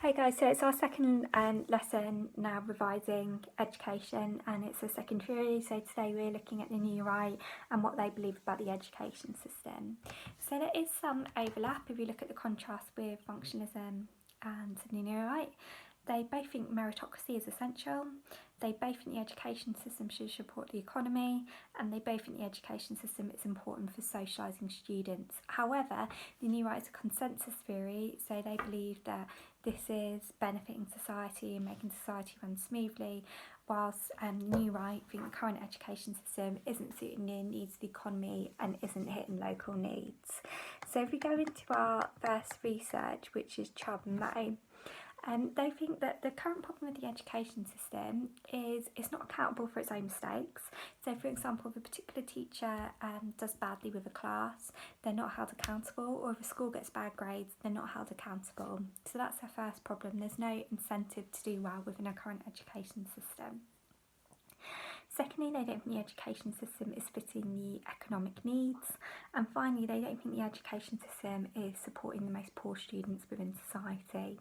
Hey guys, so it's our second lesson now, revising education, and it's a second theory. So today we're looking at the New Right and what they believe about the education system. So there is some overlap if you look at the contrast with functionalism and the New Right. They both think meritocracy is essential, they both think the education system should support the economy, and they both think the education system is important for socialising students. However, the New Right is a consensus theory, so they believe that this is benefiting society and making society run smoothly, whilst the New Right think the current education system isn't suiting the needs of the economy and isn't hitting local needs. So if we go into our first research, which is Chubb and May, they think that the current problem with the education system is it's not accountable for its own mistakes. So, for example, if a particular teacher does badly with a class, they're not held accountable, or if a school gets bad grades, they're not held accountable. So that's our first problem. There's no incentive to do well within our current education system. Secondly, they don't think the education system is fitting the economic needs. And finally, they don't think the education system is supporting the most poor students within society.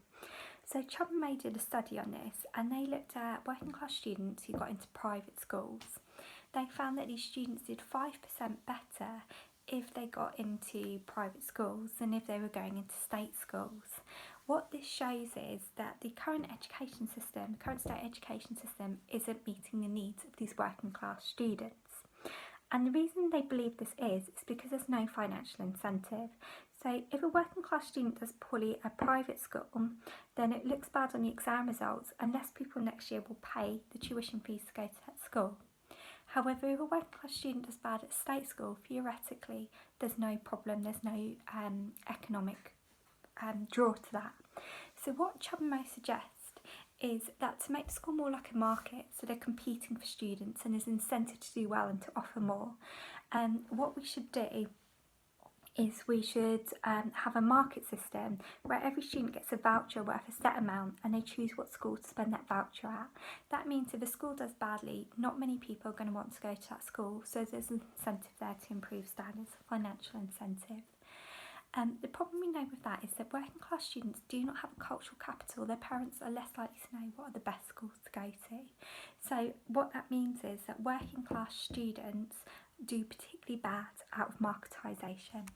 So Chubb and May did a study on this, and they looked at working class students who got into private schools. They found that these students did 5% better if they got into private schools than if they were going into state schools. What this shows is that the current education system, the current state education system, isn't meeting the needs of these working class students. And the reason they believe this is because there's no financial incentive. So if a working class student does poorly at a private school, then it looks bad on the exam results and less people next year will pay the tuition fees to go to that school. However, if a working class student does bad at state school, theoretically there's no problem, there's no economic draw to that. So what Chubb and May suggest is that to make the school more like a market, so they're competing for students and there's incentive to do well and to offer more, what we should do is we should have a market system where every student gets a voucher worth a set amount and they choose what school to spend that voucher at. That means if a school does badly, not many people are going to want to go to that school, so there's an incentive there to improve standards, financial incentive. The problem we know with that is that working class students do not have a cultural capital. Their parents are less likely to know what are the best schools to go to. So what that means is that working class students do particularly bad out of marketisation.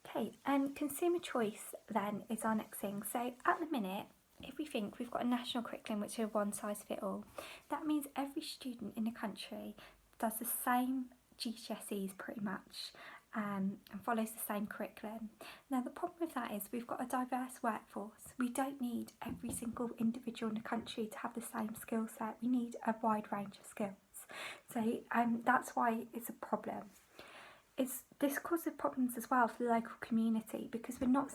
Okay, consumer choice then is our next thing. So at the minute, if we think we've got a national curriculum which is a one size fits all, that means every student in the country does the same GCSEs pretty much, and follows the same curriculum. Now the problem with that is we've got a diverse workforce. We don't need every single individual in the country to have the same skill set. We need a wide range of skills. So that's why it's a problem. This causes problems as well for the local community because we're not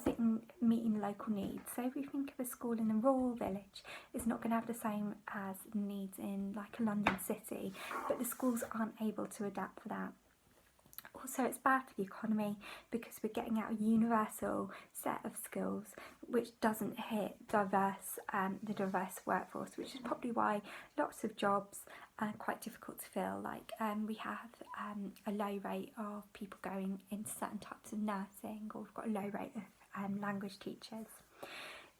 meeting local needs. So if we think of a school in a rural village, it's not going to have the same as needs in like a London city, but the schools aren't able to adapt for that. Also, it's bad for the economy because we're getting out a universal set of skills which doesn't hit the diverse workforce, which is probably why lots of jobs are quite difficult to fill. Like we have a low rate of people going into certain types of nursing, or we've got a low rate of language teachers.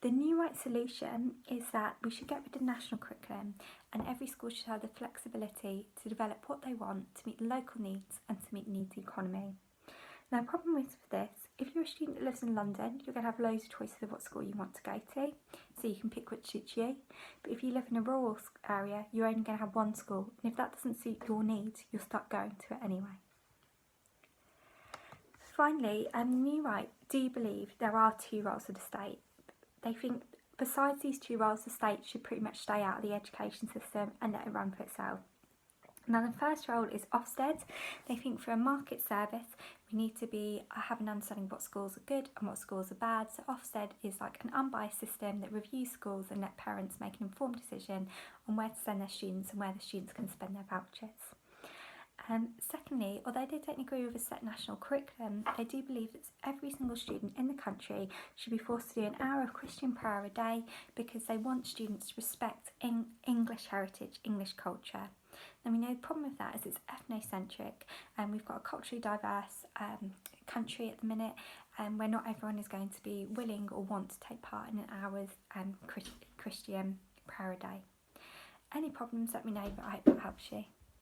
The New Right solution is that we should get rid of the national curriculum and every school should have the flexibility to develop what they want to meet the local needs and to meet the needs of the economy. Now, the problem is with this, if you're a student that lives in London, you're going to have loads of choices of what school you want to go to, so you can pick which suits you. But if you live in a rural area, you're only going to have one school, and if that doesn't suit your needs, you'll start going to it anyway. Finally, the New Right do believe there are two roles of the state. They think besides these two roles, the state should pretty much stay out of the education system and let it run for itself. Now the first role is Ofsted. They think for a market service we need to have an understanding of what schools are good and what schools are bad. So Ofsted is like an unbiased system that reviews schools and let parents make an informed decision on where to send their students and where the students can spend their vouchers. Secondly, although they don't agree with a set national curriculum, they do believe that every single student in the country should be forced to do an hour of Christian prayer a day because they want students to respect English heritage, English culture. And we know the problem with that is it's ethnocentric, and we've got a culturally diverse country at the minute, where not everyone is going to be willing or want to take part in an hour's Christian prayer a day. Any problems, let me know, but I hope that helps you.